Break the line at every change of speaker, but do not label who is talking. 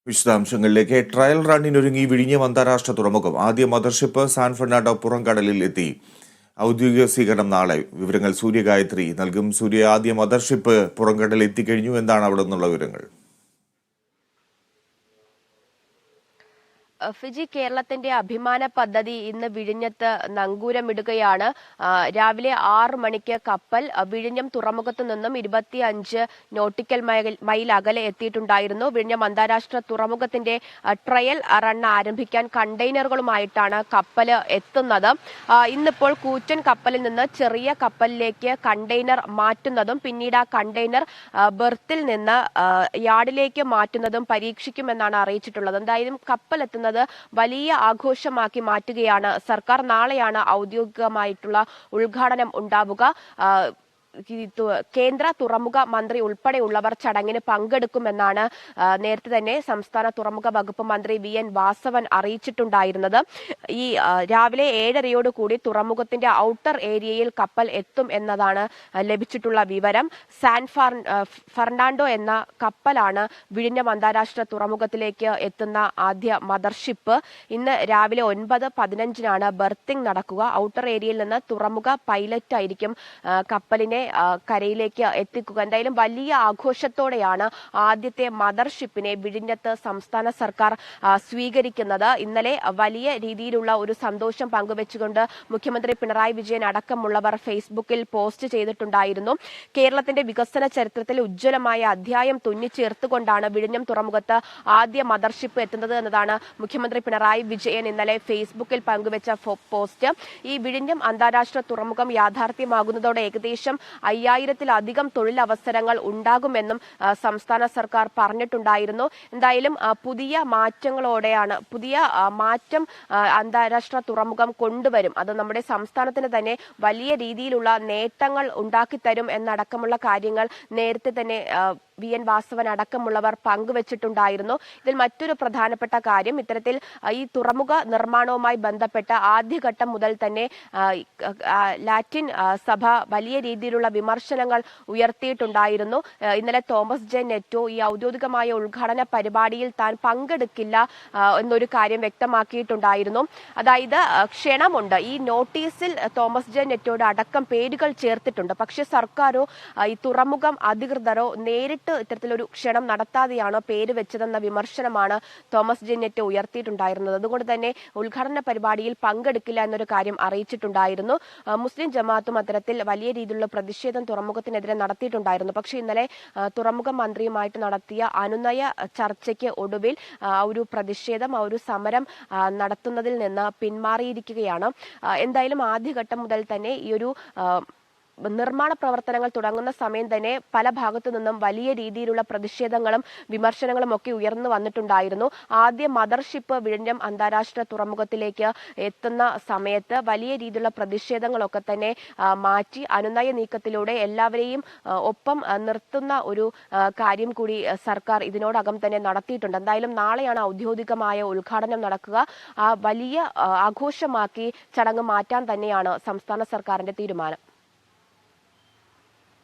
വിശദാംശങ്ങളിലേക്ക്. ട്രയൽ റണ്ണിനൊരുങ്ങി വിഴിഞ്ഞം അന്താരാഷ്ട്ര തുറമുഖം. ആദ്യ മദർഷിപ്പ് സാൻ ഫെർണാണ്ടോ പുറംകടലിൽ എത്തി. ഔദ്യോഗിക സ്വീകരണം നാളെ. വിവരങ്ങൾ സൂര്യഗായത്രി നൽകും. സൂര്യ, ആദ്യ മദർഷിപ്പ് പുറംകടലിൽ എത്തിക്കഴിഞ്ഞു. എന്താണ് അവിടെ നിന്നുള്ള വിവരങ്ങൾ?
ഫിജി കേരളത്തിന്റെ അഭിമാന പദ്ധതി ഇന്ന് വിഴിഞ്ഞത്ത് നങ്കൂരമിടുകയാണ്. രാവിലെ 6 മണിക്ക് കപ്പൽ വിഴിഞ്ഞം തുറമുഖത്തു നിന്നും 25 നോട്ടിക്കൽ മൈൽ അകലെ എത്തിയിട്ടുണ്ടായിരുന്നു. വിഴിഞ്ഞം അന്താരാഷ്ട്ര തുറമുഖത്തിന്റെ ട്രയൽ റൺ ആരംഭിക്കാൻ കണ്ടെയ്നറുകളുമായിട്ടാണ് കപ്പൽ എത്തുന്നത്. ഇന്നിപ്പോൾ കൂറ്റൻ കപ്പലിൽ നിന്ന് ചെറിയ കപ്പലിലേക്ക് കണ്ടെയ്നർ മാറ്റുന്നതും പിന്നീട് ആ കണ്ടെയ്നർ ബെർത്തിൽ നിന്ന് യാർഡിലേക്ക് മാറ്റുന്നതും പരീക്ഷിക്കുമെന്നാണ് അറിയിച്ചിട്ടുള്ളത്. എന്തായാലും കപ്പൽ എത്തുന്നത് വലിയ ആഘോഷമാക്കി മാറ്റുകയാണ് സർക്കാർ. നാളെയാണ് ഔദ്യോഗികമായിട്ടുള്ള ഉദ്ഘാടനം ഉണ്ടാവുക. കേന്ദ്ര തുറമുഖ മന്ത്രി ഉൾപ്പെടെയുള്ളവർ ചടങ്ങിന് പങ്കെടുക്കുമെന്നാണ് നേരത്തെ തന്നെ സംസ്ഥാന തുറമുഖ വകുപ്പ് മന്ത്രി VN വാസവൻ അറിയിച്ചിട്ടുണ്ടായിരുന്നത്. ഈ രാവിലെ 7:30 കൂടി തുറമുഖത്തിന്റെ ഔട്ടർ ഏരിയയിൽ കപ്പൽ എത്തും എന്നതാണ് ലഭിച്ചിട്ടുള്ള വിവരം. സാൻ ഫെർണാണ്ടോ എന്ന കപ്പലാണ് വിഴിഞ്ഞം അന്താരാഷ്ട്ര തുറമുഖത്തിലേക്ക് എത്തുന്ന ആദ്യ മദർഷിപ്പ്. ഇന്ന് രാവിലെ 9:15 ബർത്തിങ് നടക്കുക. ഔട്ടർ ഏരിയയിൽ നിന്ന് തുറമുഖ പൈലറ്റ് ആയിരിക്കും കപ്പലിനെ കരയിലേക്ക് എത്തിക്കുക. എന്തായാലും വലിയ ആഘോഷത്തോടെയാണ് ആദ്യത്തെ മദർഷിപ്പിനെ വിഴിഞ്ഞത്ത് സംസ്ഥാന സർക്കാർ സ്വീകരിക്കുന്നത്. ഇന്നലെ വലിയ രീതിയിലുള്ള ഒരു സന്തോഷം പങ്കുവെച്ചുകൊണ്ട് മുഖ്യമന്ത്രി പിണറായി വിജയൻ അടക്കമുള്ളവർ ഫേസ്ബുക്കിൽ പോസ്റ്റ് ചെയ്തിട്ടുണ്ടായിരുന്നു. കേരളത്തിന്റെ വികസന ചരിത്രത്തിൽ ഉജ്ജ്വലമായ അധ്യായം തുന്നിച്ചേർത്തുകൊണ്ടാണ് വിഴിഞ്ഞം തുറമുഖത്ത് ആദ്യ മദർഷിപ്പ് എത്തുന്നത് എന്നതാണ് മുഖ്യമന്ത്രി പിണറായി വിജയൻ ഇന്നലെ ഫേസ്ബുക്കിൽ പങ്കുവെച്ച പോസ്റ്റ്. ഈ വിഴിഞ്ഞം അന്താരാഷ്ട്ര തുറമുഖം യാഥാർത്ഥ്യമാകുന്നതോടെ ഏകദേശം 5000-ലധികം തൊഴിലവസരങ്ങൾ ഉണ്ടാകുമെന്നും സംസ്ഥാന സർക്കാർ പറഞ്ഞിട്ടുണ്ടായിരുന്നു. എന്തായാലും പുതിയ മാറ്റം അന്താരാഷ്ട്ര തുറമുഖം കൊണ്ടുവരും. അത് നമ്മുടെ സംസ്ഥാനത്തിന് തന്നെ വലിയ രീതിയിലുള്ള നേട്ടങ്ങൾ ഉണ്ടാക്കിത്തരും എന്നടക്കമുള്ള കാര്യങ്ങൾ നേരത്തെ തന്നെ VN വാസവൻ അടക്കമുള്ളവർ പങ്കുവച്ചിട്ടുണ്ടായിരുന്നു. ഇതിൽ മറ്റൊരു പ്രധാനപ്പെട്ട കാര്യം, ഇത്തരത്തിൽ ഈ തുറമുഖ നിർമ്മാണവുമായി ബന്ധപ്പെട്ട ആദ്യഘട്ടം മുതൽ തന്നെ ലാറ്റിൻ സഭ വലിയ രീതിയിലുള്ള വിമർശനങ്ങൾ ഉയർത്തിയിട്ടുണ്ടായിരുന്നു. ഇന്നലെ തോമസ് ജെ നെറ്റോ ഈ ഔദ്യോഗികമായ ഉദ്ഘാടന പരിപാടിയിൽ താൻ പങ്കെടുക്കില്ല എന്നൊരു കാര്യം വ്യക്തമാക്കിയിട്ടുണ്ടായിരുന്നു. അതായത് ക്ഷണമുണ്ട്, ഈ നോട്ടീസിൽ തോമസ് ജെ നെറ്റോയുടെ അടക്കം പേരുകൾ ചേർത്തിട്ടുണ്ട്. പക്ഷെ സർക്കാരോ ഈ തുറമുഖം അധികൃതരോ നേരിട്ട് ഇത്തരത്തിലൊരു ക്ഷണം നടത്താതെയാണ് പേര് വെച്ചതെന്ന വിമർശനമാണ് തോമസ് ജെ നെറ്റോ ഉയർത്തിയിട്ടുണ്ടായിരുന്നത്. അതുകൊണ്ട് തന്നെ ഉദ്ഘാടന പരിപാടിയിൽ പങ്കെടുക്കില്ല എന്നൊരു കാര്യം അറിയിച്ചിട്ടുണ്ടായിരുന്നു. മുസ്ലിം ജമാഅത്തും അത്തരത്തിൽ വലിയ രീതിയിലുള്ള പ്രതിഷേധം തുറമുഖത്തിനെതിരെ നടത്തിയിട്ടുണ്ടായിരുന്നു. പക്ഷേ ഇന്നലെ തുറമുഖ മന്ത്രിയുമായിട്ട് നടത്തിയ അനുനയ ചർച്ചയ്ക്ക് ഒടുവിൽ ഒരു പ്രതിഷേധം, ഒരു സമരം നടത്തുന്നതിൽ നിന്ന് പിന്മാറിയിരിക്കുകയാണ്. എന്തായാലും ആദ്യഘട്ടം മുതൽ തന്നെ ഈ ഒരു നിർമ്മാണ പ്രവർത്തനങ്ങൾ തുടങ്ങുന്ന സമയം തന്നെ പല ഭാഗത്തു നിന്നും വലിയ രീതിയിലുള്ള പ്രതിഷേധങ്ങളും വിമർശനങ്ങളും ഒക്കെ ഉയർന്നു വന്നിട്ടുണ്ടായിരുന്നു. ആദ്യ മദർഷിപ്പ് വിഴിഞ്ഞം അന്താരാഷ്ട്ര തുറമുഖത്തിലേക്ക് എത്തുന്ന സമയത്ത് വലിയ രീതിയിലുള്ള പ്രതിഷേധങ്ങളൊക്കെ തന്നെ മാറ്റി അനുനയ നീക്കത്തിലൂടെ എല്ലാവരെയും ഒപ്പം നിർത്തുന്ന ഒരു കാര്യം കൂടി സർക്കാർ ഇതിനോടകം തന്നെ നടത്തിയിട്ടുണ്ട്. എന്തായാലും നാളെയാണ് ഔദ്യോഗികമായ ഉദ്ഘാടനം നടക്കുക. വലിയ ആഘോഷമാക്കി ചടങ്ങ് മാറ്റാൻ തന്നെയാണ് സംസ്ഥാന സർക്കാരിന്റെ തീരുമാനം.